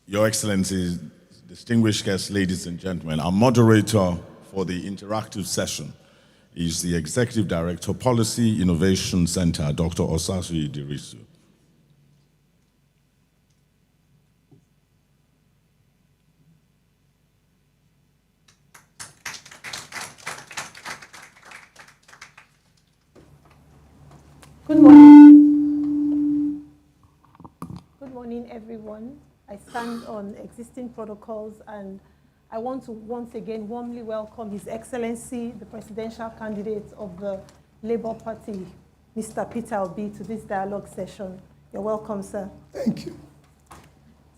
Your Excellencies, distinguished guests, ladies and gentlemen, our moderator for the interactive session is the Executive Director, Policy Innovation Center, Dr. Osasu Idirisu. Good morning. Good morning, everyone. I stand on existing protocols, and I want to once again warmly welcome His Excellency, the presidential candidate of the Labour Party, Mr. Peter Obi, to this dialogue session. You're welcome, sir. Thank you.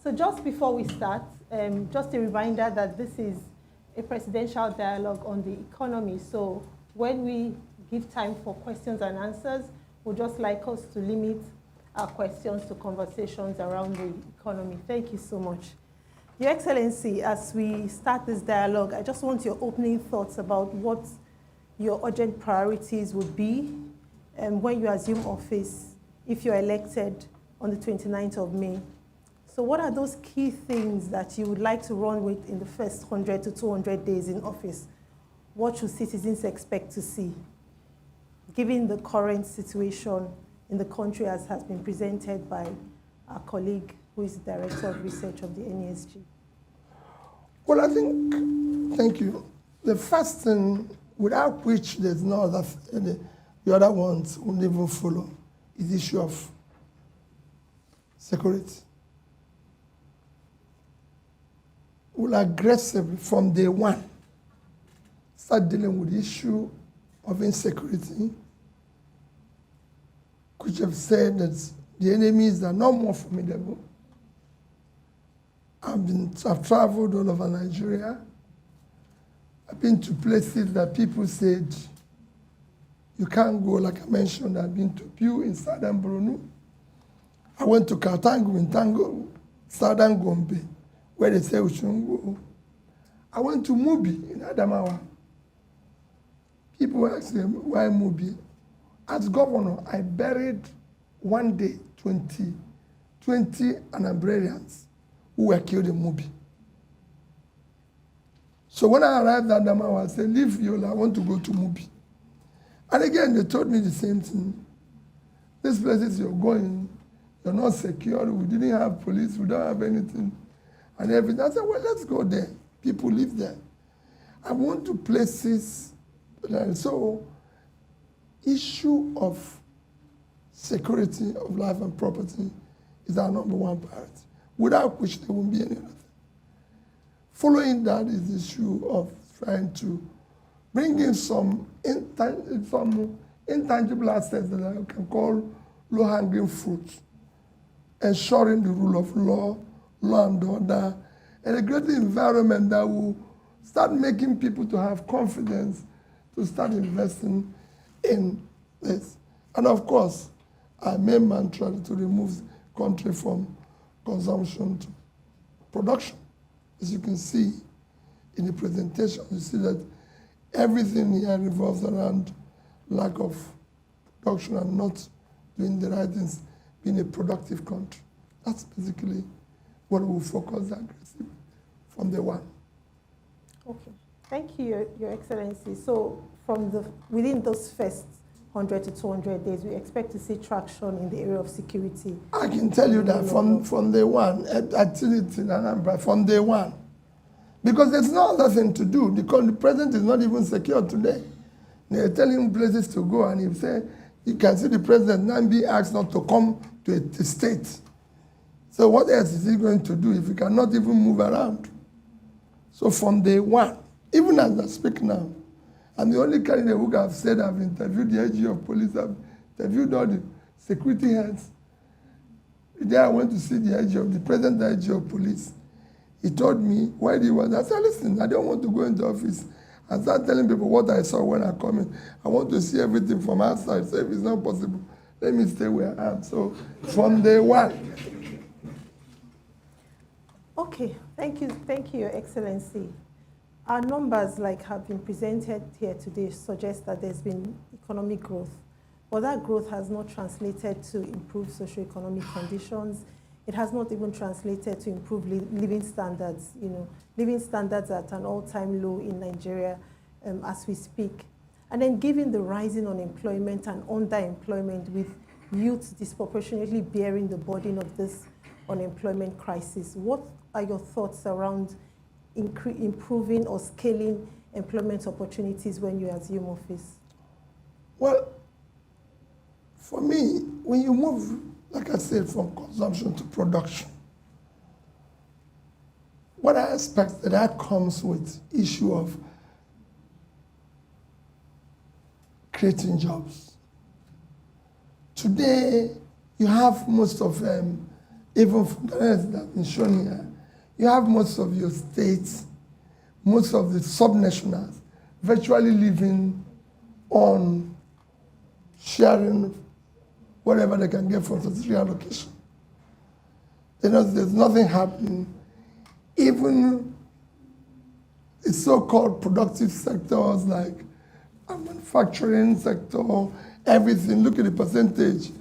So just before we start, just a reminder that this is a presidential dialogue on the economy. So when we give time for questions and answers, we'd just like us to limit our questions to conversations around the economy. Thank you so much. Your Excellency, as we start this dialogue, I just want your opening thoughts about what your urgent priorities would be when you assume office, if you're elected on the 29th of May. So what are those key things that you would like to run with in the first 100 to 200 days in office? What should citizens expect to see, given the current situation in the country as has been presented by our colleague who is the Director of Research of the NESG? Well, I think, thank you. The first thing, without which there's no other, the other ones will never follow, is the issue of security. We'll aggressively, from day one, start dealing with the issue of insecurity, which have said that the enemies are no more formidable. I've traveled all over Nigeria. I've been to places that people said you can't go, like I mentioned. I've been to Pew in southern Borno. I went to Katangu in southern Gombe, where they say we shouldn't go. I went to Mubi in Adamawa. People ask them, why Mubi? As governor, I buried one day 20 Anambarians who were killed in Mubi. So when I arrived at Adamawa, I said, leave Yola, I want to go to Mubi. And again, they told me the same thing. These places you're going, you're not secure, we didn't have police, we don't have anything, and everything. I said, well, let's go there. People live there. I went to places, so issue of security of life and property is our number one priority, without which there won't be any other thing. Following that is the issue of trying to bring in some intangible assets that I can call low-hanging fruit, ensuring the rule of law, law and order, and a great environment that will start making people to have confidence to start investing in this. And of course, our main mantra is to remove the country from consumption to production. As you can see in the presentation, you see that everything here revolves around lack of production and not doing the right things, being a productive country. That's basically what we'll focus aggressively from day one. Okay, thank you, Your Excellency. So within those first 100 to 200 days, we expect to see traction in the area of security. I can tell you that from day one, activity in Anambra, from day one. Because there's no other thing to do. The president is not even secure today. They're telling him places to go, and he say, you can see the president now being asked not to come to the state. So what else is he going to do if he cannot even move around? So from day one, even as I speak now, I'm the only candidate who have said I've interviewed the AG of police, I've interviewed all the security heads. The day I went to see the present AG of police, he told me why he was. I said, listen, I don't want to go into office and start telling people what I saw when I come in. I want to see everything from outside. So if it's not possible, let me stay where I am. So from day one. Okay, thank you, Your Excellency. Our numbers, like have been presented here today, suggest that there's been economic growth, but that growth has not translated to improved socioeconomic conditions it has not even translated to improve living standards. You know, living standards at an all-time low in Nigeria as we speak. And then given the rising unemployment and underemployment, with youth disproportionately bearing the burden of this unemployment crisis, what are your thoughts around improving or scaling employment opportunities when you assume office? Well, for me, when you move, like I said, from consumption to production, what I expect that comes with issue of creating jobs. Today, you have most of them, even from the rest that have been shown here, you have most of your states, most of the subnationals virtually living on sharing whatever they can get from the allocation. There's nothing happening. Even the so-called productive sectors like our manufacturing sector, everything, look at the percentage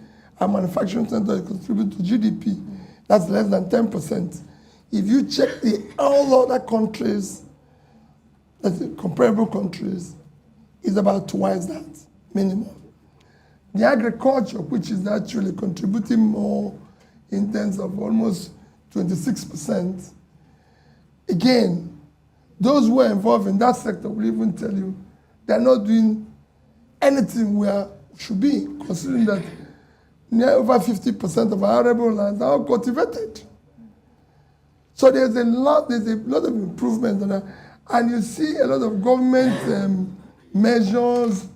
our manufacturing sector contribute to GDP. That's less than 10%. If you check all other countries, that's the comparable countries, is about twice that minimum. The agriculture, which is actually contributing more in terms of almost 26%, again, those who are involved in that sector will even tell you they're not doing anything where we should be, considering that near over 50% of our arable lands are cultivated. So there's a lot of improvement, and you see a lot of government measures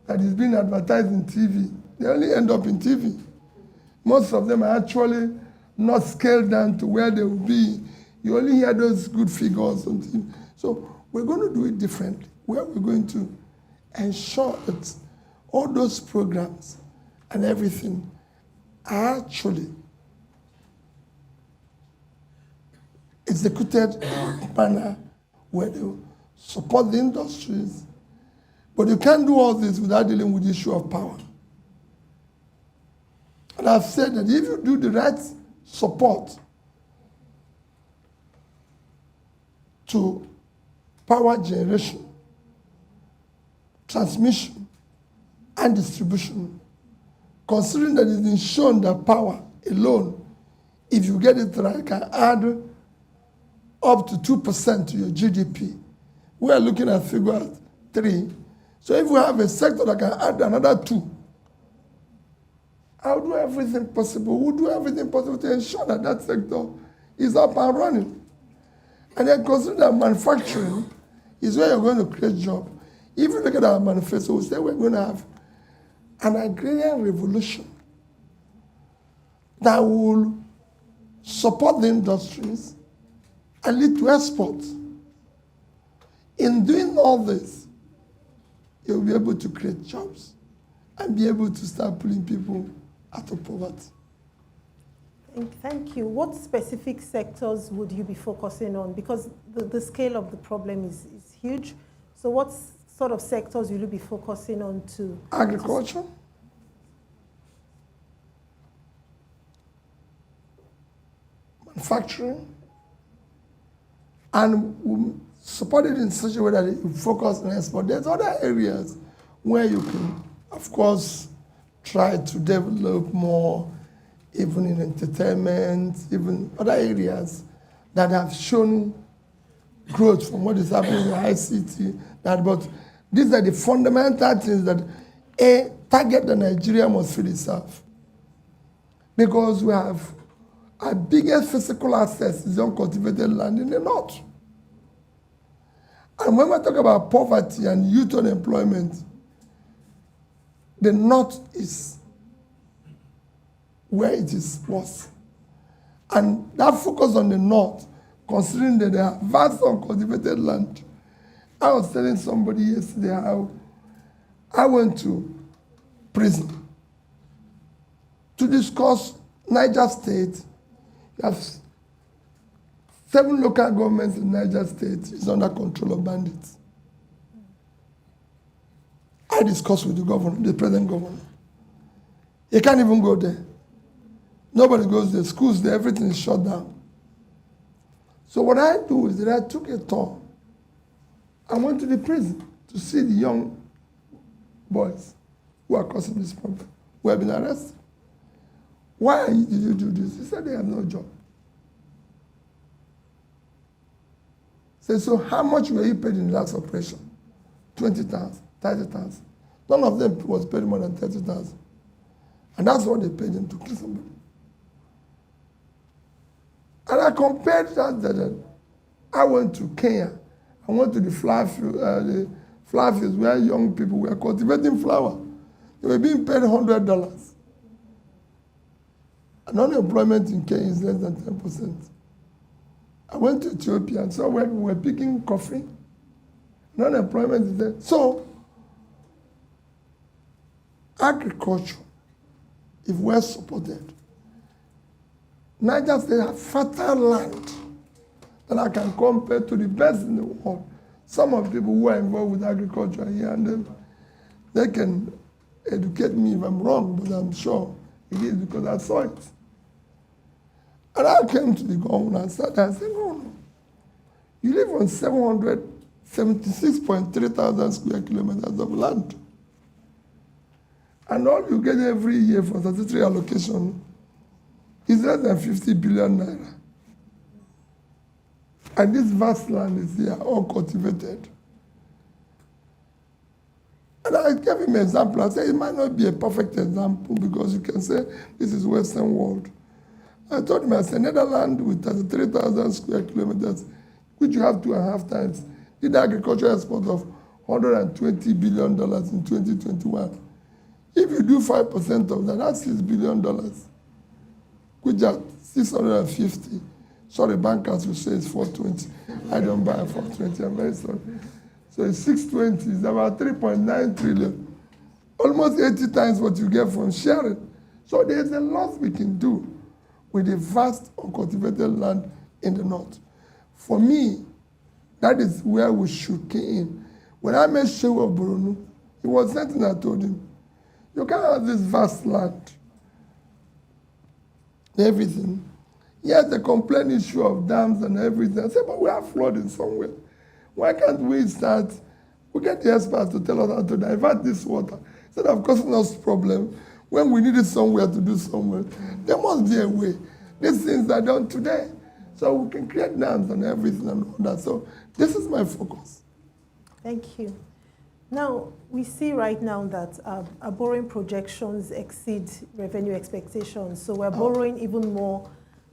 that is being advertised in TV. They only end up in TV. Most of them are actually not scaled down to where they will be. You only hear those good figures on TV. So we're going to do it differently, where we're going to ensure that all those programs and everything are actually executed in a manner where they support the industries. But you can't do all this without dealing with the issue of power. And I've said that if you do the right support to power generation, transmission, and distribution, considering that it's been shown that power alone, if you get it right, can add up to 2% to your GDP. We are looking at figure 3. So if we have a sector that can add another 2, I'll do everything possible. We'll do everything possible to ensure that that sector is up and running. And then consider that manufacturing is where you're going to create jobs. If you look at our manifesto, we say we're going to have an agrarian revolution that will support the industries and lead to exports. In doing all this, you'll be able to create jobs and be able to start pulling people out of poverty. Thank you. What specific sectors would you be focusing on? Because the scale of the problem is huge. So what sort of sectors will you be focusing on to? Agriculture. Manufacturing. And we support it in such a way that it focus on export. There's other areas where you can, of course, try to develop more, even in entertainment, even other areas that have shown growth from what is happening in ICT. But these are the fundamental things that a target that Nigeria must feed itself. Because we have our biggest physical access is uncultivated land in the north. And when we talk about poverty and youth unemployment, the north is where it is worse. And that focus on the north, considering that there are vast uncultivated land. I was telling somebody yesterday how I went to prison to discuss Niger State. You have 7 local governments in Niger State is under control of bandits. I discussed with the governor, the present governor. He can't even go there. Nobody goes to the schools there, everything is shut down. So what I do is that I took a tour. I went to the prison to see the young boys who are causing this problem, who have been arrested. Why did you do this? He said they have no job. Said, so how much were you paid in the last operation? 20,000, 30,000. None of them was paid more than 30,000. And that's what they paid him to kill somebody. And I compared that. I went to Kenya. I went to the flower fields where young people were cultivating flower. They were being paid $100. And unemployment in Kenya is less than 10%. I went to Ethiopia and saw where we were picking coffee. And unemployment is there. So, agriculture, if well supported, Niger State has fertile land that I can compare to the best in the world. Some of the people who are involved with agriculture here, and they can educate me if I'm wrong, but I'm sure it is because I saw it. And I came to the governor and said, no. You live on 776.3 thousand square kilometers of land. And all you get every year for statutory allocation is less than 50 billion naira. And this vast land is here, uncultivated. And I gave him an example. I said, it might not be a perfect example because you can say this is Western world. I told him, I said, Netherlands with 33,000 square kilometers, which you have 2.5 times, did agricultural export of $120 billion in 2021. If you do 5% of that, that's $6 billion, which are 650. Sorry, bankers will say it's 420. I don't buy 420, I'm very sorry. So it's 620, it's about 3.9 trillion. Almost 80 times what you get from sharing. So there's a lot we can do with the vast uncultivated land in the north. For me, that is where we should key in. When I met Shehu of Boronu, it was something I told him. You can't have this vast land, everything. Yes, the complaint issue of dams and everything. I said, but we have flooding somewhere. Why can't we start, we get the experts to tell us how to divert this water instead of causing us problem when we need it somewhere to do somewhere. There must be a way. These things are done today. So we can create dams and everything and all that. So this is my focus. Thank you. Now, we see right now that our borrowing projections exceed revenue expectations. So we're borrowing even more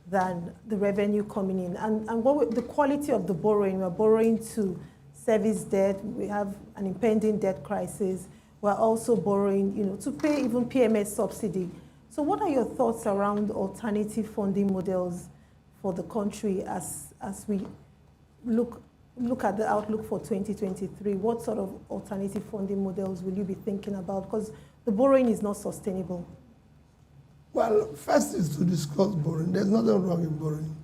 than the revenue coming in. And the quality of the borrowing, we're borrowing to service debt. We have an impending debt crisis. We're also borrowing, to pay even PMS subsidy. So what are your thoughts around alternative funding models for the country as we look at the outlook for 2023? What sort of alternative funding models will you be thinking about? Because the borrowing is not sustainable. Well, first is to discuss borrowing. There's nothing wrong in borrowing.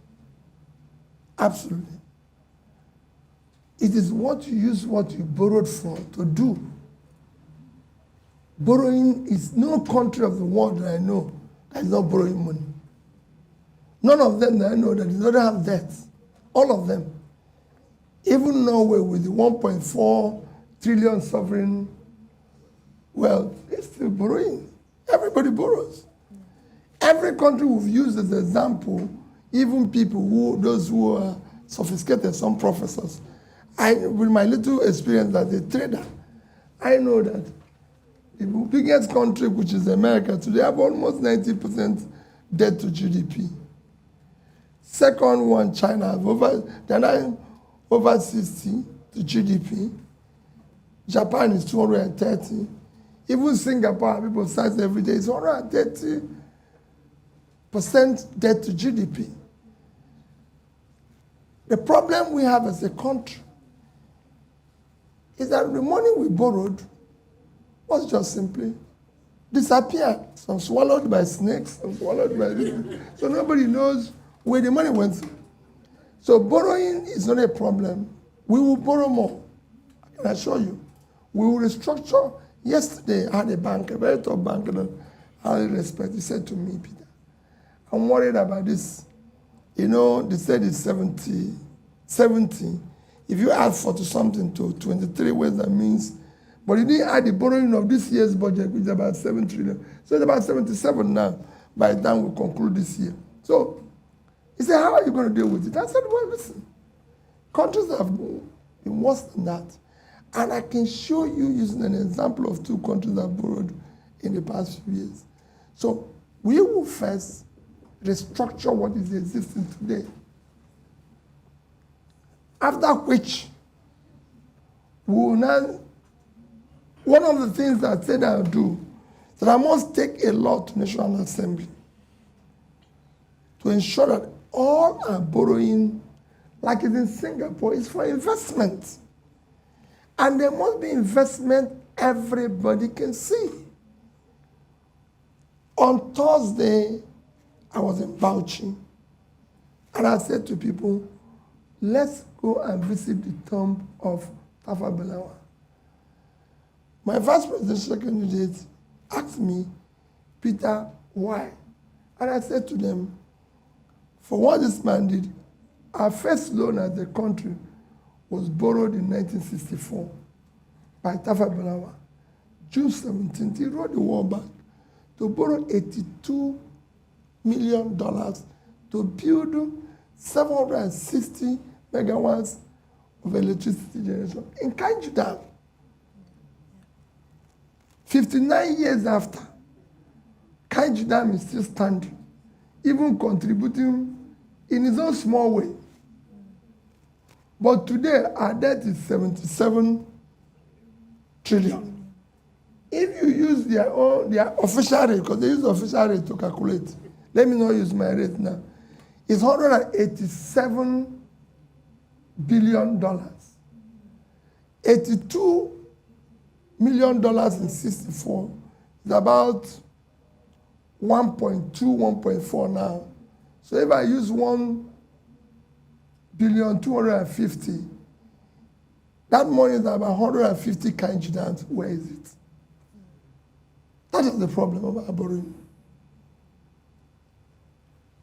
Absolutely. It is what you use what you borrowed for to do. Borrowing is no country of the world that I know that is not borrowing money. None of them that I know that does not have debts. All of them. Even Norway with the 1.4 trillion sovereign wealth, it's still borrowing. Everybody borrows. Every country we've used as an example, even people those who are sophisticated, some professors, with my little experience as a trader, I know that the biggest country, which is America, today have almost 90% debt to GDP. Second one, China, have over 60 to GDP. Japan is 230. Even Singapore, people cite every day, it's 130% debt to GDP. The problem we have as a country is that the money we borrowed was just simply disappeared. Some swallowed by snakes, some swallowed by this. So nobody knows where the money went. So borrowing is not a problem. We will borrow more. I can assure you. We will restructure. Yesterday, I had a bank, a very top bank, and I respect. He said to me, Peter, I'm worried about this. You know, they said it's 70. If you add 40 something to 23, what that means, but you didn't add the borrowing of this year's budget, which is about 7 trillion. So it's about 77 now by the time we conclude this year. So he said, how are you going to deal with it? I said, well, listen, countries have been worse than that. And I can show you using an example of 2 countries that borrowed in the past few years. So we will first restructure what is existing today. After which, we will now, one of the things I said I'll do, that I must take a law to National Assembly to ensure that all our borrowing, like it's in Singapore, is for investment. And there must be investment everybody can see. On Thursday, I was in Bauchi, and I said to people, let's go and visit the tomb of Tafa Balewa. My vice presidential candidate asked me, Peter, why? And I said to them, for what this man did, our first loan as a country was borrowed in 1964 by Tafa Balewa. June 17th, he wrote the World Bank to borrow $82 million to build 760 megawatts of electricity generation in Kaiju Dam. 59 years after, Kaiju Dam is still standing, even contributing in its own small way. But today, our debt is 77 trillion. If you use their official rate, because they use the official rate to calculate, let me not use my rate now, it's $187 billion. $82 million in 64 is about 1.2, 1.4 now. So if I use 1,250,000,000, that money is about 150 Kainji dams. Where is it? That is the problem of our borrowing.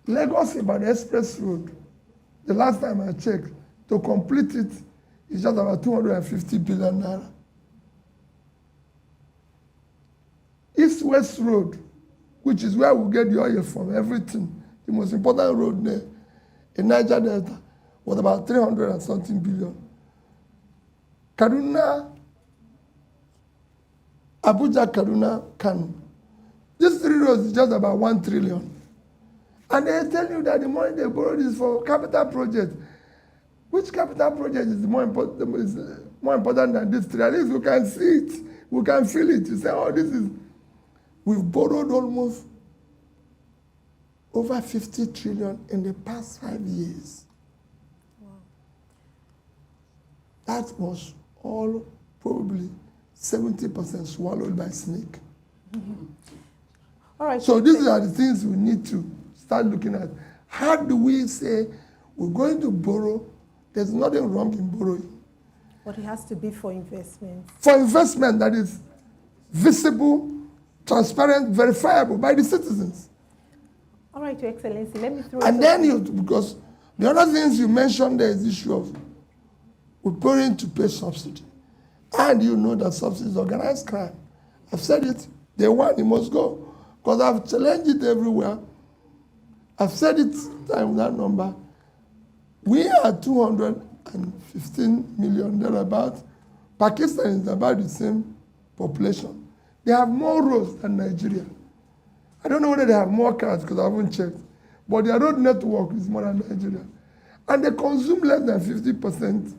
Lagos Ibadan Express Road, the last time I checked, to complete it is just about 250 billion naira. East-West Road, which is where we get the oil from, everything, the most important road there in Niger Delta, was about 300 and something billion. Kaduna, Abuja, Kaduna, Kano. These 3 roads is just about 1 trillion. And they tell you that the money they borrowed is for capital projects. Which capital project is more important than this 3? At least we can see it. We can feel it. You say, oh, this is... We've borrowed almost over 50 trillion in the past 5 years. Wow. That was all probably 70% swallowed by snake. Mm-hmm. All right. So these are the things we need to start looking at. How do we say we're going to borrow? There's nothing wrong in borrowing. But it has to be for investment. For investment that is visible, transparent, verifiable by the citizens. All right, Your Excellency, let me throw and then because the other things you mentioned there is the issue of we're borrowing to pay subsidy. And you know that subsidy is organized crime. I've said it, day one, it must go. Because I've challenged it everywhere. I've said it time that number. We are 215 million thereabout. Pakistan is about the same population. They have more roads than Nigeria. I don't know whether they have more cars because I haven't checked. But their road network is more than Nigeria. And they consume less than 50%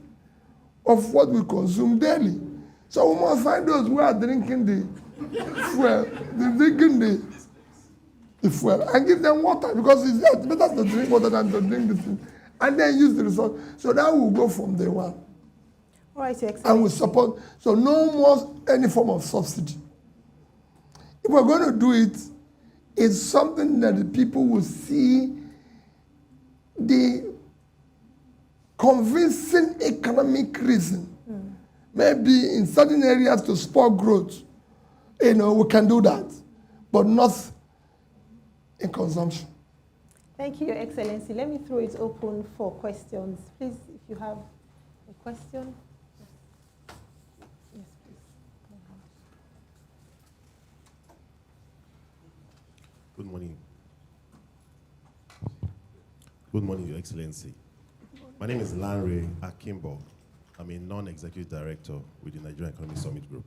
of what we consume daily. So we must find those who are drinking the fuel, the fuel, and give them water because it's better to drink water than to drink the thing. And then use the resource. So that will go from day one. All right, Your Excellency. And we support. So no more any form of subsidy. If we're going to do it, it's something that the people will see the convincing economic reason. Maybe in certain areas to spur growth, we can do that, but not in consumption. Thank you, Your Excellency. Let me throw it open for questions. Please, if you have a question. Yes, please. Good morning. Good morning, Your Excellency. My name is Lanre Akimbo. I'm a non-executive director with the Nigerian Economic Summit Group.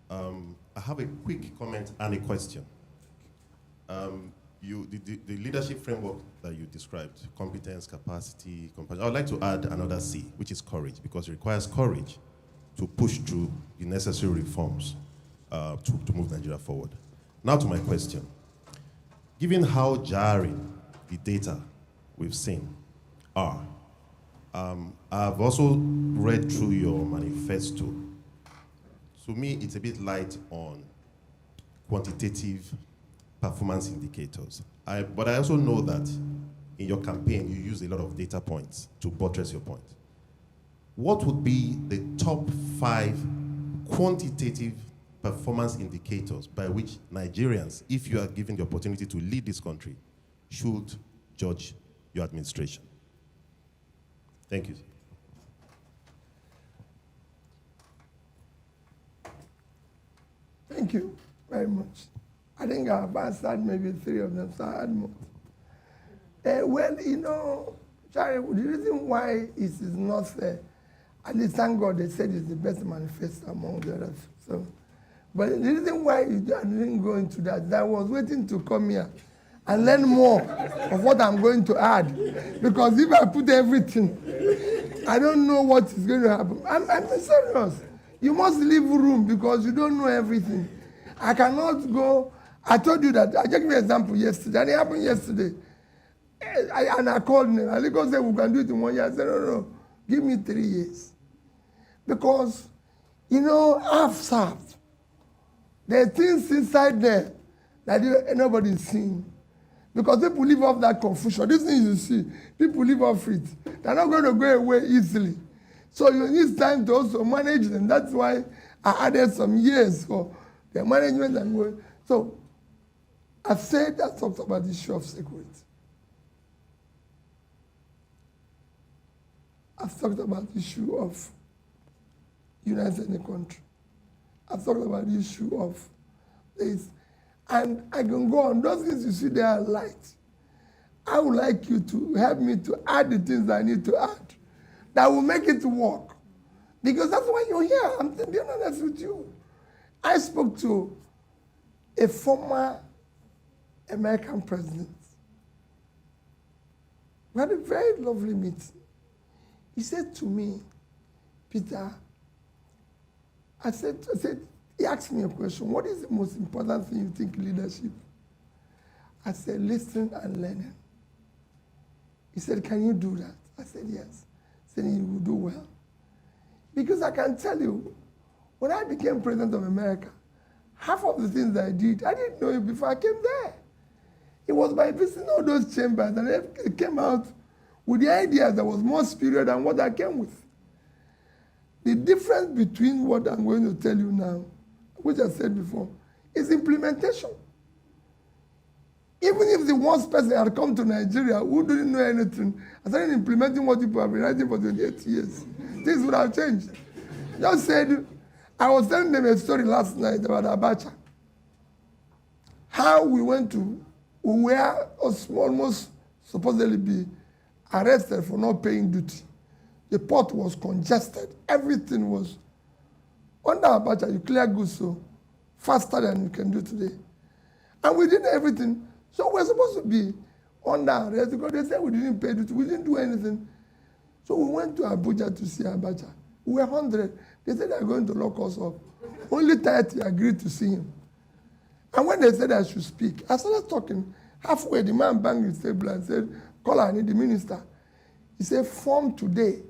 I have a quick comment and a question. The leadership framework that you described, competence, capacity, compassion, I would like to add another C, which is courage, because it requires courage to push through the necessary reforms to move Nigeria forward. Now to my question. Given how jarring the data we've seen are, I've also read through your manifesto. To me, it's a bit light on quantitative performance indicators. But I also know that in your campaign, you use a lot of data points to buttress your point. What would be the top 5 quantitative performance indicators by which Nigerians, if you are given the opportunity to lead this country, should judge your administration? Thank you. Thank you very much. I think I've answered maybe 3 of them, so I add more. Well, you know, Charlie, the reason why it is not fair, at least thank God they said it's the best manifesto among the others. So, but the reason why I didn't go into that, I was waiting to come here and learn more of what I'm going to add. Because if I put everything, I don't know what is going to happen. I'm serious. You must leave room because you don't know everything. I cannot go. I told you that. I just gave you an example yesterday. And it happened yesterday. And I called him. And he said, we can do it in 1 year. I said, no. Give me 3 years. Because, you know, I've served. There are things inside there that nobody's seen. Because people live off that confusion. This thing you see, people live off it. They're not going to go away easily. So you need time to also manage them. That's why I added some years for their management and going. So I said I talked about the issue of security. I've talked about the issue of unity in the country. I've talked about the issue of this. And I can go on. Those things you see there are light. I would like you to help me to add the things I need to add that will make it work. Because that's why you're here. I'm being honest with you. I spoke to a former American president. We had a very lovely meeting. He said to me, Peter, he asked me a question. What is the most important thing you think in leadership? I said, listening and learning. He said, can you do that? I said, yes. He said, you will do well. Because I can tell you, when I became president of America, half of the things I didn't know it before I came there. It was by visiting all those chambers and I came out with the idea that was more superior than what I came with. The difference between what I'm going to tell you now, which I said before, is implementation. Even if the worst person had come to Nigeria who didn't know anything, and started implementing what people have been writing for 28 years, things would have changed. Just said, I was telling them a story last night about Abacha. How we were almost supposedly be arrested for not paying duty. The port was congested. Everything was. Under Abacha, you clear goods so faster than you can do today. And we did everything. So we're supposed to be under arrest because they said we didn't pay duty. We didn't do anything. So we went to Abuja to see Abacha. We were 100. They said they were going to lock us up. Only 30 agreed to see him. And when they said I should speak, I started talking. Halfway, the man banged his table and said, call I need the minister. He said, form today.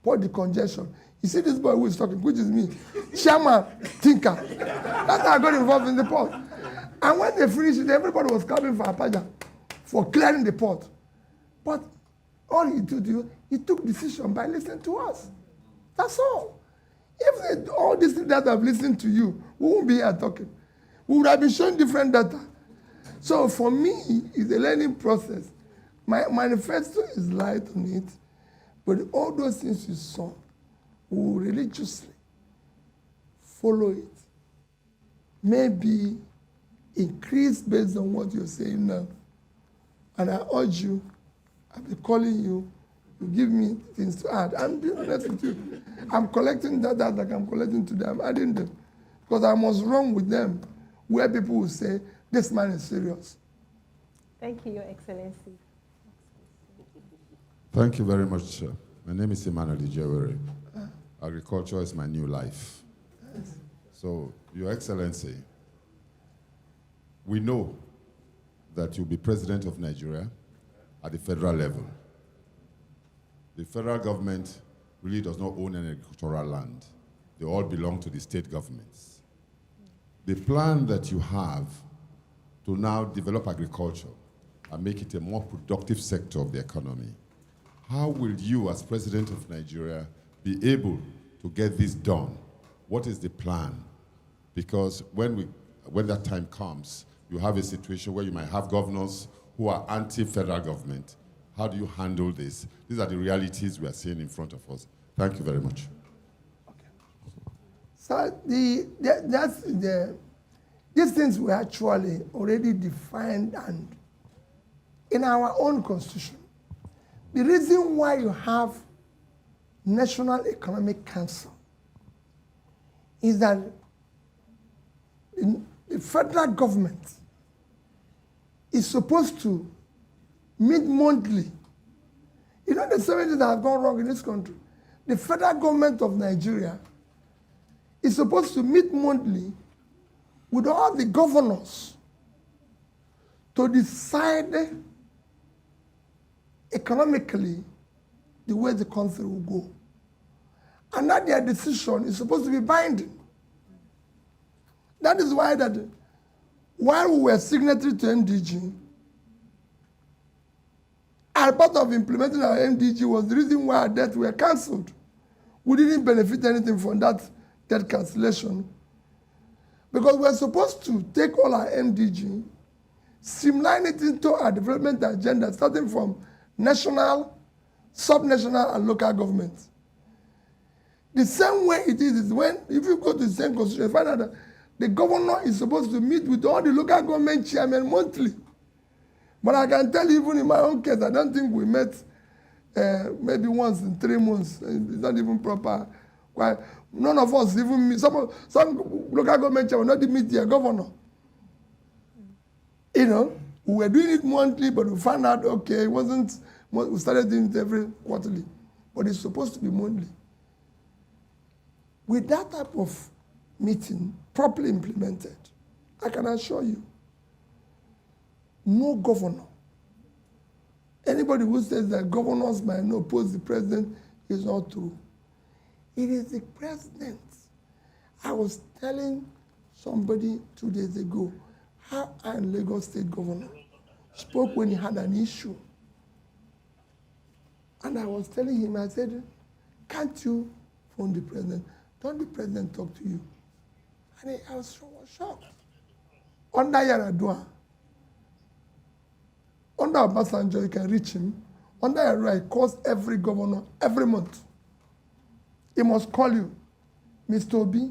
Put the congestion. You see this boy who is talking, which is me, chairman, thinker. That's how I got involved in the port. And when they finished it, everybody was clapping for Apaja for clearing the port. But all he did, he took decision by listening to us. That's all. If all these things that have listened to you, we won't be here talking. We would have been showing different data. So for me, it's a learning process. My manifesto is light on it, but all those things you saw, we will religiously follow it. Maybe increase based on what you're saying now. And I urge you, I'll be calling you, you give me things to add. I'm being honest with you. I'm collecting that like I'm collecting today. I'm adding them. Because I must run with them where people will say, this man is serious. Thank you, Your Excellency. Thank you very much, sir. My name is Emmanuel Ijewere. Agriculture is my new life. Yes. So, Your Excellency, we know that you'll be president of Nigeria at the federal level. The federal government really does not own any agricultural land. They all belong to the state governments. The plan that you have to now develop agriculture and make it a more productive sector of the economy, how will you, as president of Nigeria, be able to get this done? What is the plan? Because when that time comes, you have a situation where you might have governors who are anti-federal government. How do you handle this? These are the realities we are seeing in front of us. Thank you very much. So these things were actually already defined and in our own constitution. The reason why you have National Economic Council is that the federal government is supposed to meet monthly. You know the 70 that have gone wrong in this country? The federal government of Nigeria is supposed to meet monthly with all the governors to decide economically the way the country will go. And that their decision is supposed to be binding. That is why that while we were signatory to MDG, and part of implementing our MDG was the reason why our debts were cancelled. We didn't benefit anything from that debt cancellation because we're supposed to take all our MDG, streamline it into our development agenda, starting from national, subnational, and local governments. The same way it is when, if you go to the same constitution, you find out that the governor is supposed to meet with all the local government chairmen monthly. But I can tell you, even in my own case, I don't think we met maybe once in 3 months. It's not even proper. None of us even meet. Some local government chairmen not even meet their governor. You know, we were doing it monthly, but we found out, okay, it wasn't, we started doing it every quarterly. But it's supposed to be monthly. With that type of meeting properly implemented, I can assure you, no governor, anybody who says that governors might not oppose the president is not true. It is the president. I was telling somebody 2 days ago how a Lagos State governor spoke when he had an issue. And I was telling him, I said, can't you phone the president? Don't the president talk to you? And I was shocked. Under Yaradua, under Obasanjo, you can reach him. Under Yaradua, he calls every governor every month. He must call you. Mr. Obi,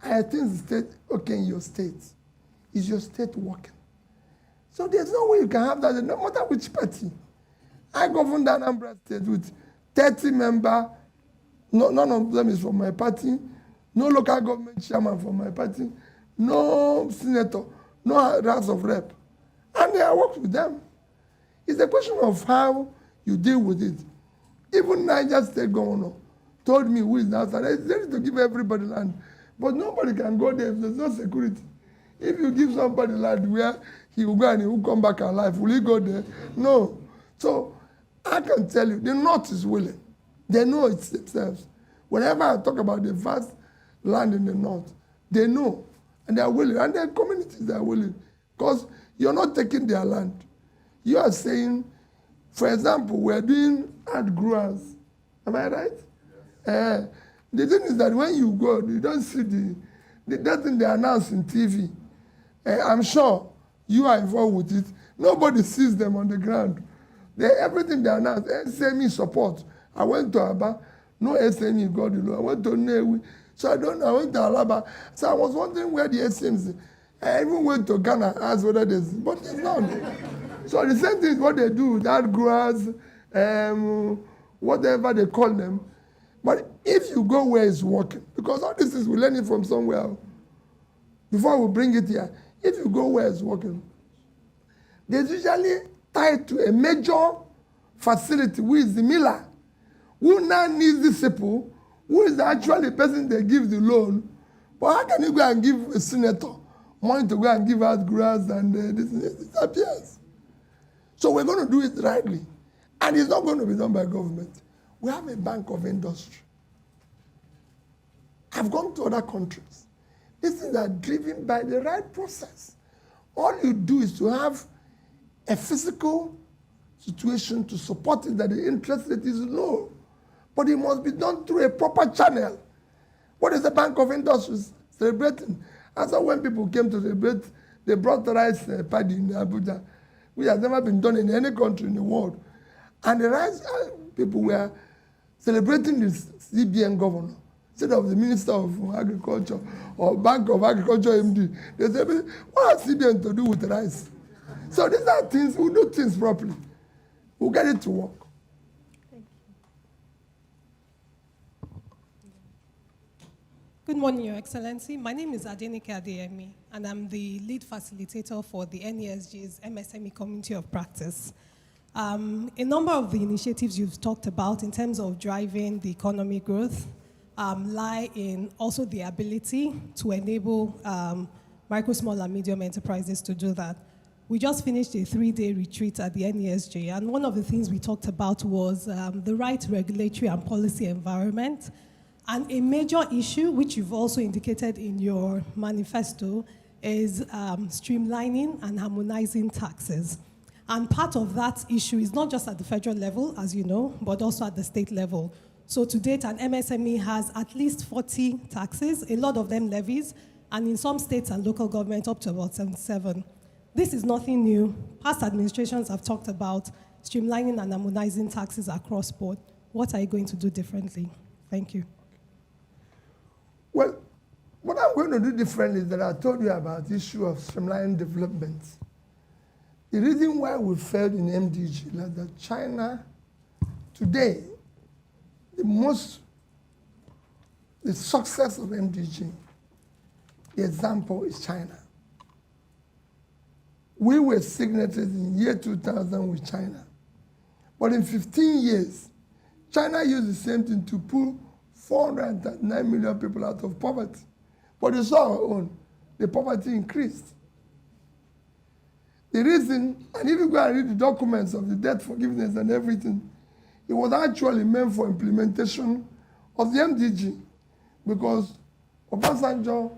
I think the state, okay, in your state. Is your state working? So there's no way you can have that, no matter which party. I governed the Anambra State with 30 members. No, none of them is from my party. No local government chairman from my party. No senator. No House of Rep. And I worked with them. It's a question of how you deal with it. Even Niger State governor told me who is now, it's ready to give everybody land. But nobody can go there if there's no security. If you give somebody land where he will go and he will come back alive, will he go there? No. So I can tell you, the North is willing. They know it themselves. Whenever I talk about the vast land in the North, they know. And they are willing. And their communities are willing. Because you're not taking their land. You are saying, for example, we're doing ad growers. Am I right? Yes. The thing is that when you go, you don't see that thing they announce in TV. I'm sure you are involved with it. Nobody sees them on the ground. Everything they announce, SME support. I went to Aba, no SME got the loan. I went to Newi, so I went to Alaba. So I was wondering where the SMEs. I even went to Ghana, asked whether there's, but there's none. So the same thing is what they do, that growers, whatever they call them. But if you go where it's working, because all this is we learn it from somewhere before we bring it here. If you go where it's working, there's usually tied to a major facility, who is the miller, who now needs these people, who is actually the person they give the loan. But how can you go and give a senator money to go and give out grants and this disappears? So we're going to do it rightly. And it's not going to be done by government. We have a bank of industry. I've gone to other countries. These things are driven by the right process. All you do is to have a physical situation to support it, that the interest rate is low. But it must be done through a proper channel. What is the Bank of Industries celebrating? And so when people came to celebrate, they brought the rice paddy in Abuja, which has never been done in any country in the world. And the rice people were celebrating the CBN governor instead of the Minister of Agriculture or Bank of Agriculture MD. They said, what has CBN to do with rice? So these are things, we do things properly. We'll get it to work. Thank you. Good morning, Your Excellency. My name is Adenike Adeyemi, and I'm the lead facilitator for the NESG's MSME Community of Practice. A number of the initiatives you've talked about in terms of driving the economy growth lie in also the ability to enable micro, small, and medium enterprises to do that. We just finished a 3-day retreat at the NESG, and one of the things we talked about was the right regulatory and policy environment. And a major issue, which you've also indicated in your manifesto, is streamlining and harmonizing taxes. And part of that issue is not just at the federal level, as you know, but also at the state level. So to date, an MSME has at least 40 taxes, a lot of them levies, and in some states and local government up to about 77. This is nothing new. Past administrations have talked about streamlining and harmonizing taxes across board. What are you going to do differently? Thank you. Well, what I'm going to do differently is that I told you about the issue of streamlining development. The reason why we failed in MDG is that China, today, the success of MDG, the example is China. We were signatories in year 2000 with China. But in 15 years, China used the same thing to pull 409 million people out of poverty. But you saw our own, the poverty increased. The reason, and if you go and read the documents of the debt forgiveness and everything, it was actually meant for implementation of the MDG, because Obasanjo,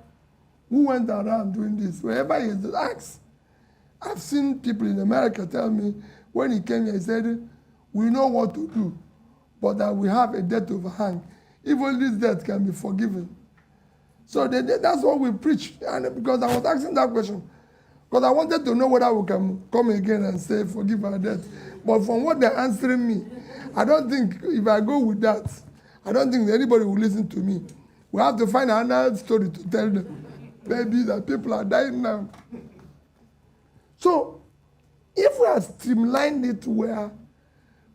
who went around doing this, wherever he is asked, I've seen people in America tell me, when he came here, he said, we know what to do, but that we have a debt overhang. Even this debt can be forgiven. So that's what we preach. And because I was asking that question, because I wanted to know whether we can come again and say, forgive our debt. But from what they're answering me, I don't think, if I go with that, I don't think anybody will listen to me. We have to find another story to tell them. Maybe that people are dying now. So, if we have streamlined it where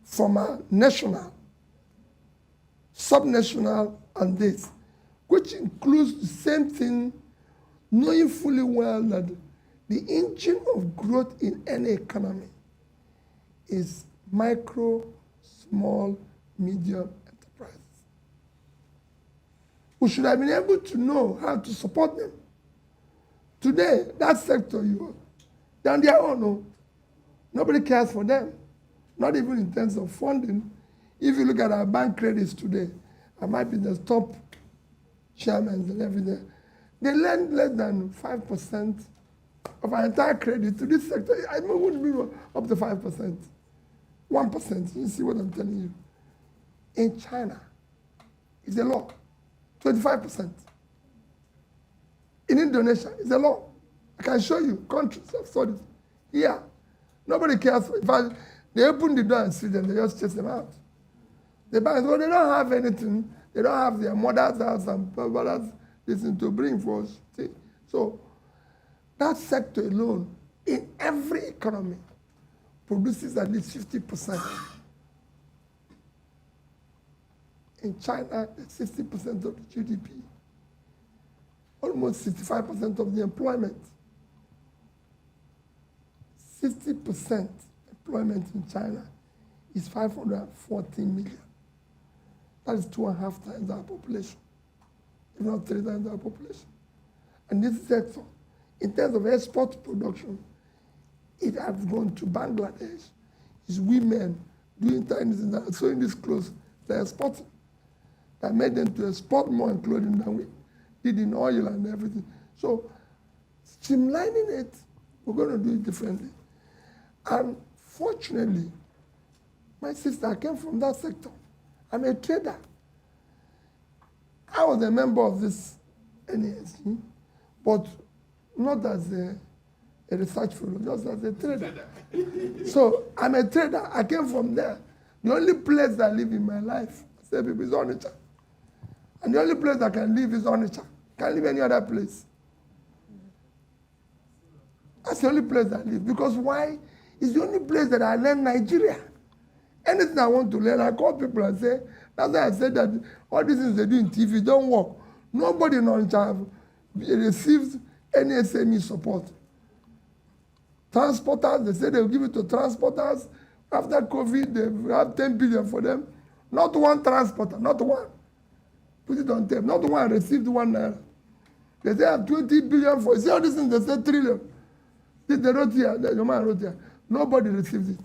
from a national, subnational, and this, which includes the same thing, knowing fully well that the engine of growth in any economy is micro, small, medium enterprise. We should have been able to know how to support them. Today, that sector, they're on their own. No? Nobody cares for them, not even in terms of funding. If you look at our bank credits today, I might be the top chairmen and everything. They lend less than 5% of our entire credit to this sector. I wouldn't be up to 5%. 1%, you see what I'm telling you. In China, it's a law, 25%. In Indonesia, it's a law. I can show you countries of studies. Here, nobody cares. In fact, they open the door and see them, they just chase them out. The banks, well, they don't have anything. They don't have their mother's house and brothers listen to bring for us. See? So that sector alone, in every economy, produces at least 50%. In China, 60% of the GDP, almost 65% of the employment. 60% employment in China is 514 million. That is 2.5 times our population, if not 3 times our population. And this sector, in terms of export production, it has gone to Bangladesh. It's women doing tiny things, sewing these clothes, they're exporting. That made them to export more in clothing than we did in oil and everything. So, streamlining it, we're going to do it differently. And fortunately, my sister came from that sector. I'm a trader. I was a member of this NESG, but not as a research fellow, just as a trader. So I'm a trader. I came from there. The only place that I live in my life, I say people, is Onitsha. And the only place I can live is Onitsha. Can't live any other place. That's the only place I live. Because why? It's the only place that I learn Nigeria. Anything I want to learn, I call people and say, that's why I said that all these things they do in TV don't work. Nobody in Onitsha receives any SME support. Transporters, they say they'll give it to transporters. After COVID, they have 10 billion for them. Not one transporter, not one. Put it on tape. Not one received 1 naira. They say have 20 billion for, see all these things, they say trillion. They wrote here, the man wrote here. Nobody receives it.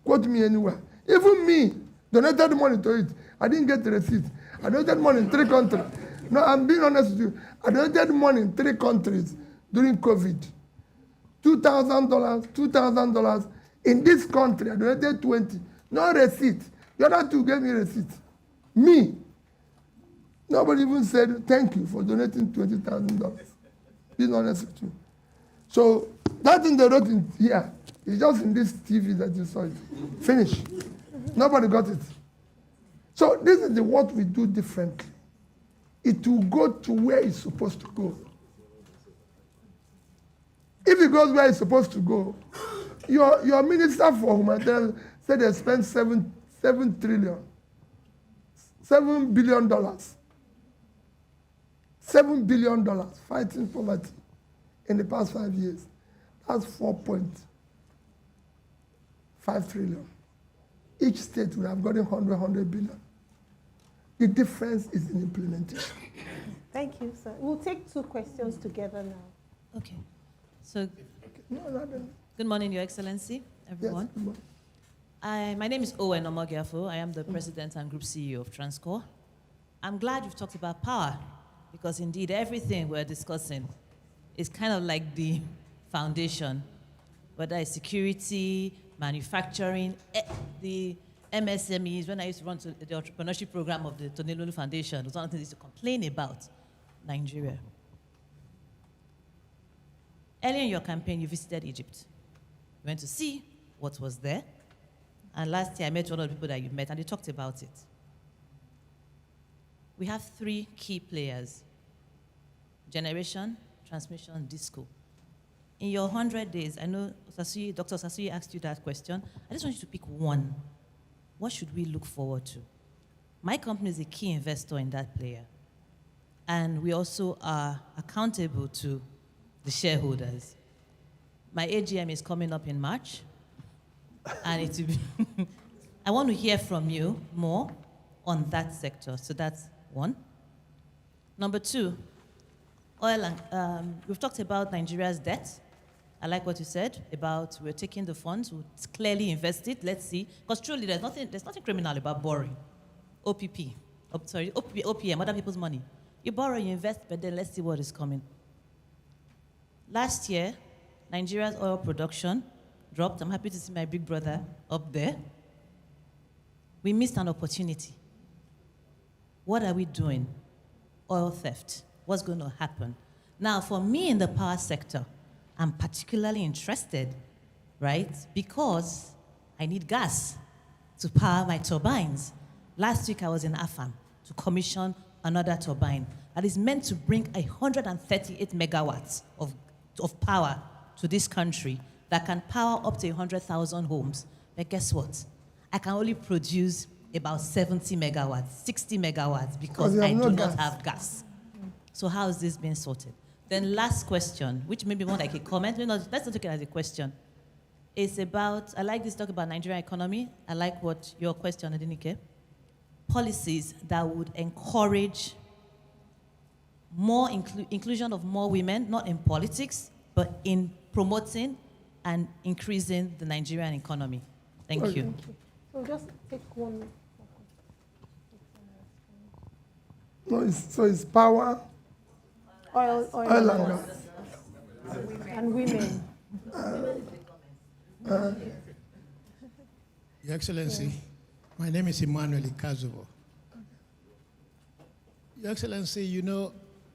Quote me anywhere. Even me, donated money to it. I didn't get the receipt. I donated money in 3 countries. No, I'm being honest with you. I donated money in 3 countries during COVID. $2,000, $2,000. In this country, I donated 20. No receipt. The other 2 gave me receipt. Me. Nobody even said thank you for donating $20,000. Being honest with you. So that thing they wrote in here is just in this TV that you saw it. Finish. Nobody got it. So this is what we do differently. It will go to where it's supposed to go. If it goes where it's supposed to go, your minister for humanitarian said they spent $7 billion. $7 billion fighting poverty in the past 5 years. That's 4.5 trillion. Each state would have gotten 100 billion. The difference is in implementation. Thank you, sir. We'll take 2 questions together now. Okay. So, No, good morning, Your Excellency, everyone. Yes, My name is Owen Omogiafo. I am the President and Group CEO of Transcorp. I'm glad you've talked about power, because indeed everything we're discussing is kind of like the foundation, whether it's security, manufacturing, the MSMEs. When I used to run the entrepreneurship program of the Tonelulu Foundation, it was one of the things to complain about Nigeria. Earlier in your campaign, you visited Egypt. You went to see what was there. And last year, I met one of the people that you met, and they talked about it. We have 3 key players: generation, transmission, disco. In your 100 days, I know Dr. Sasuyi asked you that question. I just want you to pick one. What should we look forward to? My company is a key investor in that player. And we also are accountable to the shareholders. My AGM is coming up in March. And it will be I want to hear from you more on that sector. So that's one. Number 2, oil and we've talked about Nigeria's debt. I like what you said about we're taking the funds, we'll clearly invest it. Let's see, because truly there's nothing criminal about borrowing. OPM, other people's money. You borrow, you invest, but then let's see what is coming. Last year, Nigeria's oil production dropped. I'm happy to see my big brother up there. We missed an opportunity. What are we doing? Oil theft. What's going to happen? Now, for me in the power sector, I'm particularly interested right? Because I need gas to power my turbines. Last week I was in Afam to commission another turbine that is meant to bring 138 megawatts of power to this country that can power up to 100,000 homes. But guess what? I can only produce about 70 megawatts, 60 megawatts because I do not have gas. So how is this being sorted? Then last question, which may be more like a comment. Let's not take it as a question. It's about, I like this talk about Nigerian economy. I like what your question, Adenike. Policies that would encourage more inclusion of more women, not in politics, but in promoting and increasing the Nigerian economy. Thank you. Thank you. So just take one. No, so it's power, Oil oil and gas. and women. Your Excellency, my name is Emmanuel Ikazubo. Your Excellency, you know,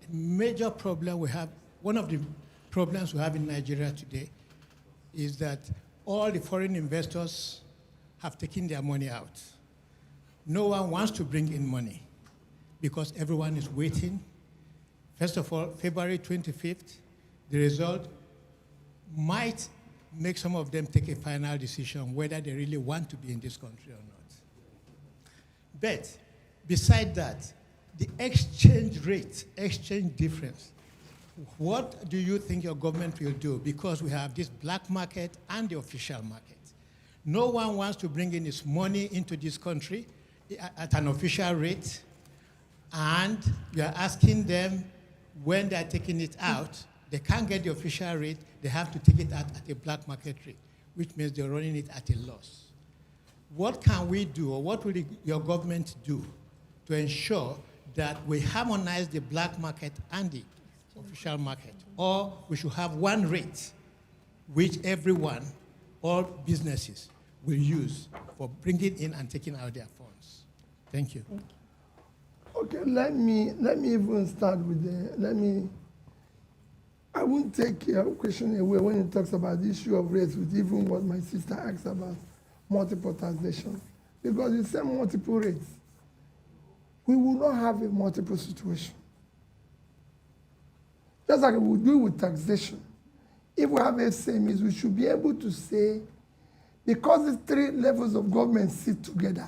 a major problem we have, one of the problems we have in Nigeria today is that all the foreign investors have taken their money out. No one wants to bring in money because everyone is waiting. First of all, February 25th, the result might make some of them take a final decision whether they really want to be in this country or not. But beside that, the exchange rate, exchange difference, what do you think your government will do? Because we have this black market and the official market. No one wants to bring in his money into this country at an official rate, and you are asking them when they are taking it out, they can't get the official rate, they have to take it out at a black market rate, which means they're running it at a loss. What can we do, or what will your government do to ensure that we harmonize the black market and the official market? Or we should have one rate which everyone, all businesses, will use for bringing in and taking out their funds. Thank you. Okay, let me even start with I won't take your question away when it talks about the issue of race with even what my sister asked about multiple taxation. Because you say multiple rates, we will not have a multiple situation. Just like we do with taxation. If we have SMEs, we should be able to say, because the three levels of government sit together,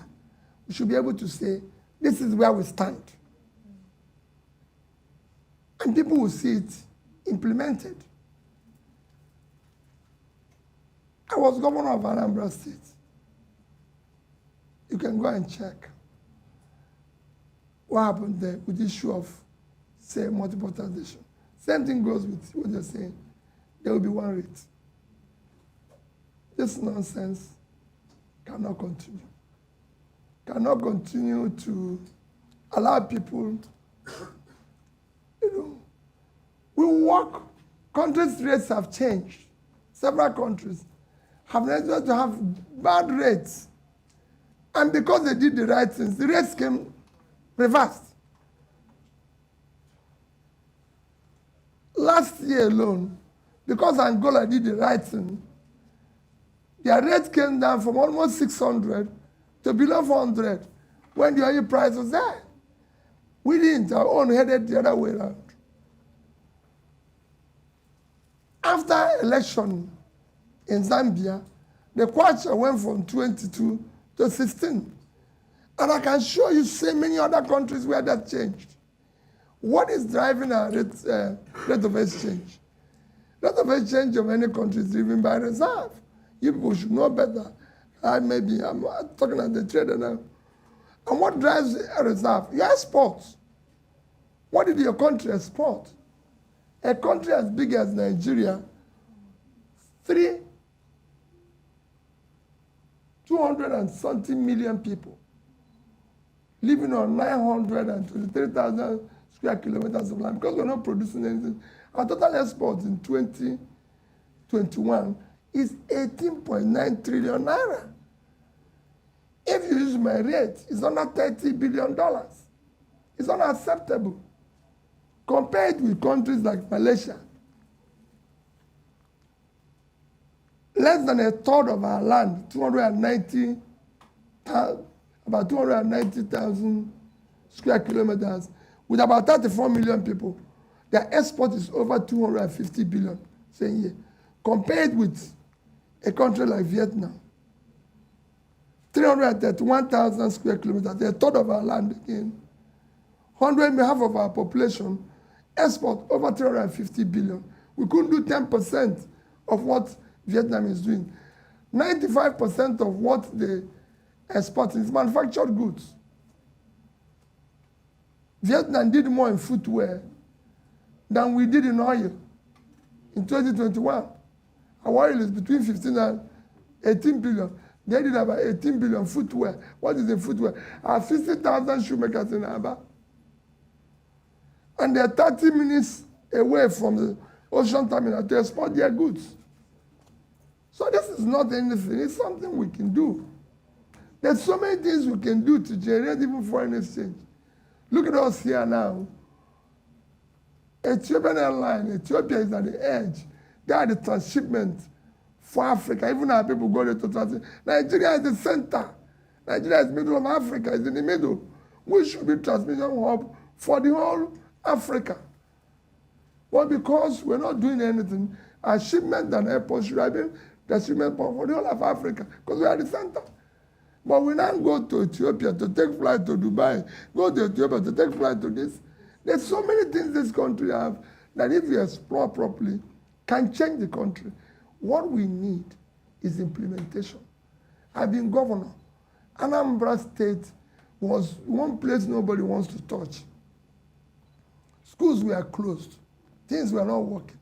we should be able to say, this is where we stand. And people will see it implemented. I was governor of Anambra State. You can go and check what happened there with the issue of, say, multiple taxation. Same thing goes with what they're saying. There will be one rate. This nonsense cannot continue. Cannot continue to allow people, we work, countries' rates have changed. Several countries have decided to have bad rates. And because they did the right things, the rates came reversed. Last year alone, because Angola did the right thing, their rate came down from almost 600 to below 400 when the oil price was there. We didn't, our own headed the other way around. After election in Zambia, the kwacha went from 22 to 16. And I can show you so many other countries where that changed. What is driving our rate of exchange? Rate of exchange of any country is driven by reserve. You people should know better. I'm talking as the trader now. And what drives a reserve? Your exports. What did your country export? A country as big as Nigeria, 200 and something million people living on 923,000 square kilometers of land, because we're not producing anything. Our total exports in 2021 is 18.9 trillion naira. If you use my rate, it's under $30 billion. It's unacceptable. Compared with countries like Malaysia. less than a third of our land, about 290,000 square kilometers, with about 34 million people. Their export is over 250 billion, same year. Compared with a country like Vietnam, 331,000 square kilometers, a third of our land again. 100, half of our population, export over 350 billion. We couldn't do 10% of what Vietnam is doing. 95% of what they export is manufactured goods. Vietnam did more in footwear than we did in oil in 2021. Our oil is between 15 and 18 billion. They did about 18 billion footwear. What is the footwear? Our 50,000 shoemakers in Aba. And they're 30 minutes away from the ocean terminal to export their goods. So this is not anything. It's something we can do. There's so many things we can do to generate even foreign exchange. Look at us here now. Ethiopian Airlines, Ethiopia is at the edge. They are the transshipment for Africa. Even our people go there to transit. Nigeria is the center. Nigeria is middle of Africa, it's in the middle. We should be transmission hub for the whole Africa. But because we're not doing anything, our shipment and airport should have been the shipment for the whole of Africa, because we are the center. But we now go to Ethiopia to take flight to Dubai, go to Ethiopia to take flight to this. There's so many things this country have that if you explore properly, can change the country. What we need is implementation. I've been governor. Anambra State was one place nobody wants to touch. Schools were closed. Things were not working.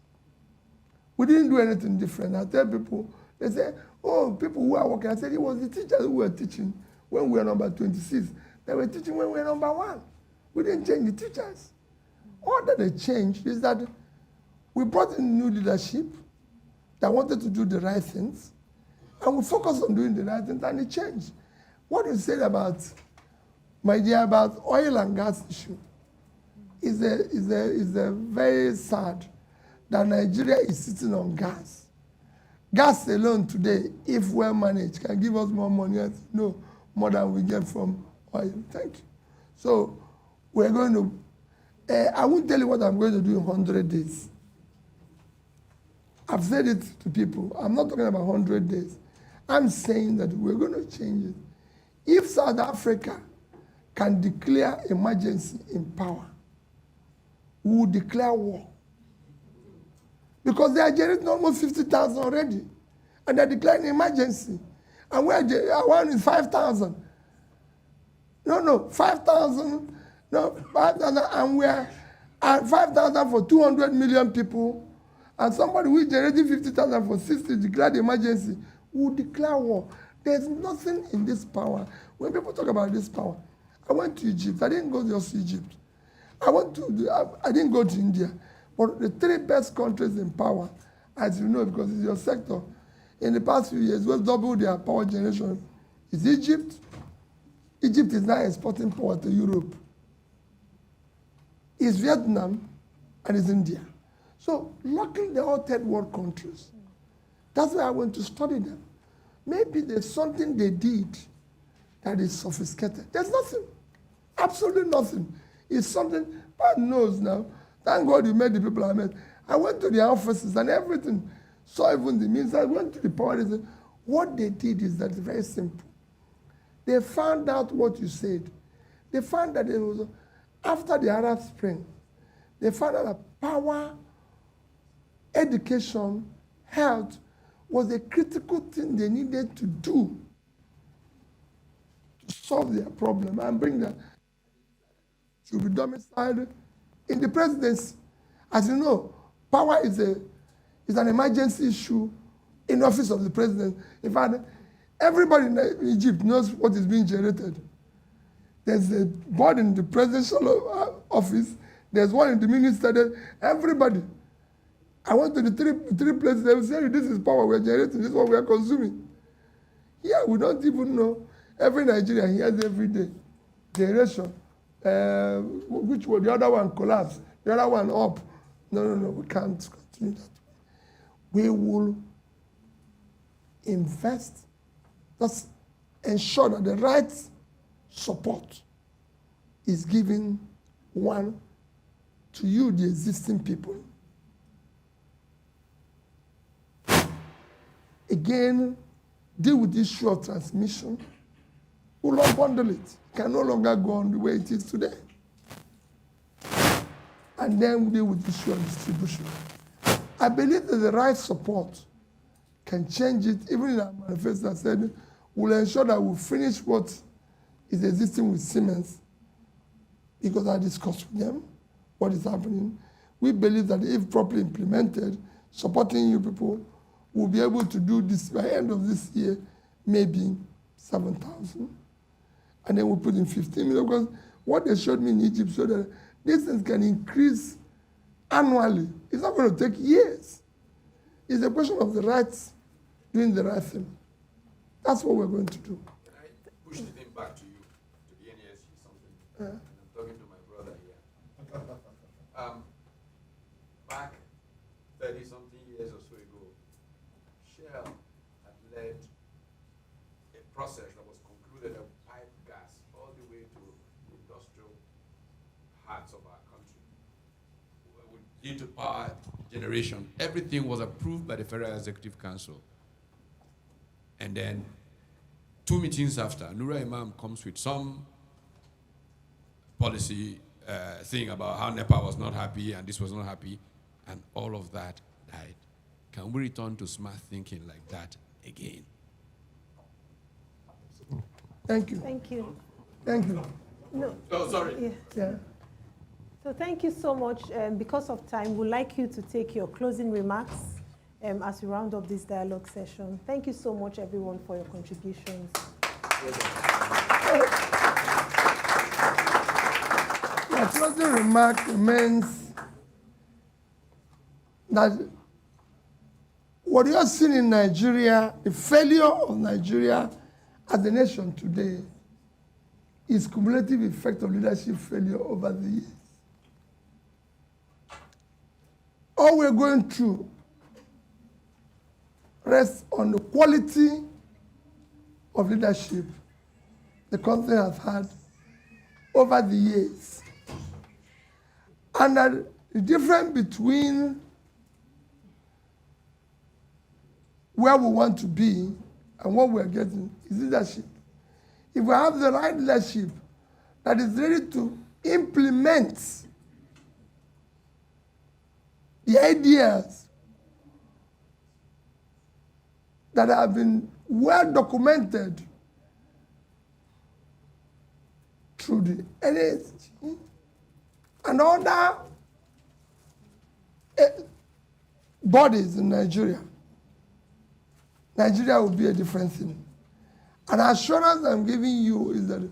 We didn't do anything different. I tell people, they say, oh, people who are working. I said, it was the teachers who were teaching when we were number 26. They were teaching when we were number 1. We didn't change the teachers. All that they changed is that we brought in new leadership that wanted to do the right things, and we focused on doing the right things, and it changed. What you said about, my dear, about oil and gas issue is a very sad that Nigeria is sitting on gas. Gas alone today, if well managed, can give us more money, no, more than we get from oil. Thank you. So we're going to, I won't tell you what I'm going to do in 100 days. I've said it to people. I'm not talking about 100 days. I'm saying that we're going to change it. If South Africa can declare emergency in power, we will declare war. Because they are generating almost 50,000 already. And they're declaring emergency. And our one is 5,000. No, 5,000. No, 5,000. And we're at 5,000 for 200 million people. And somebody who is generating 50,000 for 60 declared emergency will declare war. There's nothing in this power. When people talk about this power, I went to Egypt. I didn't go just to Egypt. I didn't go to India. But the 3 best countries in power, as you know, because it's your sector, in the past few years, we've doubled their power generation. Is Egypt. Egypt is now exporting power to Europe. It's Vietnam, and it's India. So, luckily, they're all third world countries. That's why I went to study them. Maybe there's something they did that is sophisticated. There's nothing. Absolutely nothing. It's something, God knows now. Thank God you met the people I met. I went to their offices and everything. Saw even the means. I went to the power. What they did is that it's very simple. They found out what you said. They found that it was, after the Arab Spring, they found out that power, education, health was a critical thing they needed to do to solve their problem and bring them to be domiciled in the presidency. As you know, power is an emergency issue in the office of the president. In fact, everybody in Egypt knows what is being generated. There's a board in the presidential office. There's one in the minister. Everybody. I went to the three places. They will say, this is power we're generating. This is what we are consuming. Yeah, we don't even know. Every Nigerian hears every day. Generation. Which one? The other one collapsed. The other one up. No, we can't continue that way. We will invest, just ensure that the right support is given, one, to you, the existing people. Again, deal with the issue of transmission. We'll not bundle it. It can no longer go on the way it is today. And then deal with the issue of distribution. I believe that the right support can change it. Even in our manifesto, I said, we'll ensure that we'll finish what is existing with Siemens, because I discussed with them what is happening. We believe that if properly implemented, supporting you people, we'll be able to do this by the end of this year, maybe 7,000. And then we'll put in 15 million, because what they showed me in Egypt showed that these things can increase annually. It's not going to take years. It's a question of the rights, doing the right thing. That's what we're going to do. Can I push the thing back to you, to the NESG something? And I'm talking to my brother here. Back 30-something years or so ago, Shell had led a process that was concluded of pipe gas all the way to the industrial hearts of our country. Into power generation, everything was approved by the Federal Executive Council. And then 2 meetings after, Nura Imam comes with some policy thing about how NEPA was not happy and this was not happy, and all of that died. Can we return to smart thinking like that again? Thank you. Thank you. Thank you. No. Oh, sorry. Yeah. Yeah. So thank you so much. Because of time, we'd like you to take your closing remarks as we round up this dialogue session. Thank you so much, everyone, for your contributions. My closing remark remains that what you are seeing in Nigeria, the failure of Nigeria as a nation today, is cumulative effect of leadership failure over the years. All we're going through rests on the quality of leadership the country has had over the years. And that the difference between where we want to be and what we're getting is leadership. If we have the right leadership that is ready to implement the ideas that have been well documented through the NESG and other bodies in Nigeria, Nigeria will be a different thing. An assurance I'm giving you is that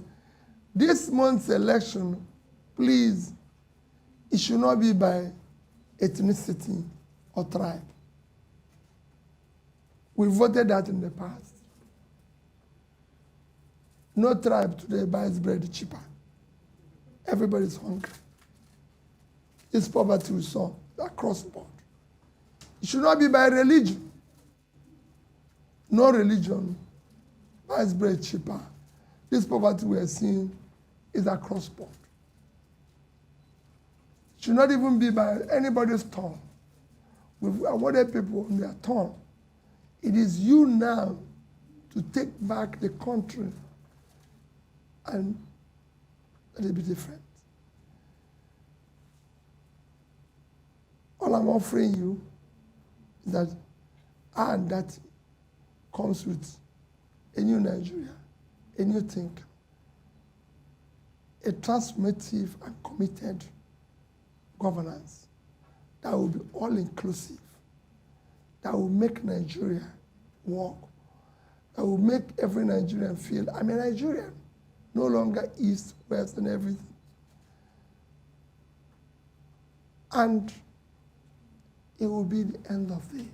this month's election, please, it should not be by ethnicity or tribe. We voted that in the past. No tribe today buys bread cheaper. Everybody's hungry. This poverty we saw across the board. It should not be by religion. No religion buys bread cheaper. This poverty we are seeing is across the board. It should not even be by anybody's tongue. We've awarded people on their tongue. It is you now to take back the country and let it be different. All I'm offering you is that, and that comes with a new Nigeria, a new thinker, a transformative and committed governance that will be all-inclusive, that will make Nigeria work, that will make every Nigerian feel, I'm a Nigerian, no longer East, West, and everything. And it will be the end of the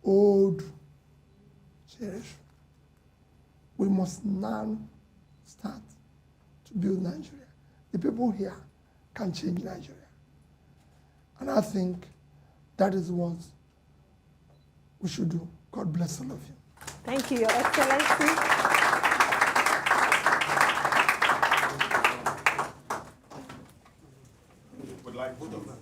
old generation. We must now start to build Nigeria. The people here can change Nigeria. And I think that is what we should do. God bless all of you. Thank you, Your Excellency. Would like both of them.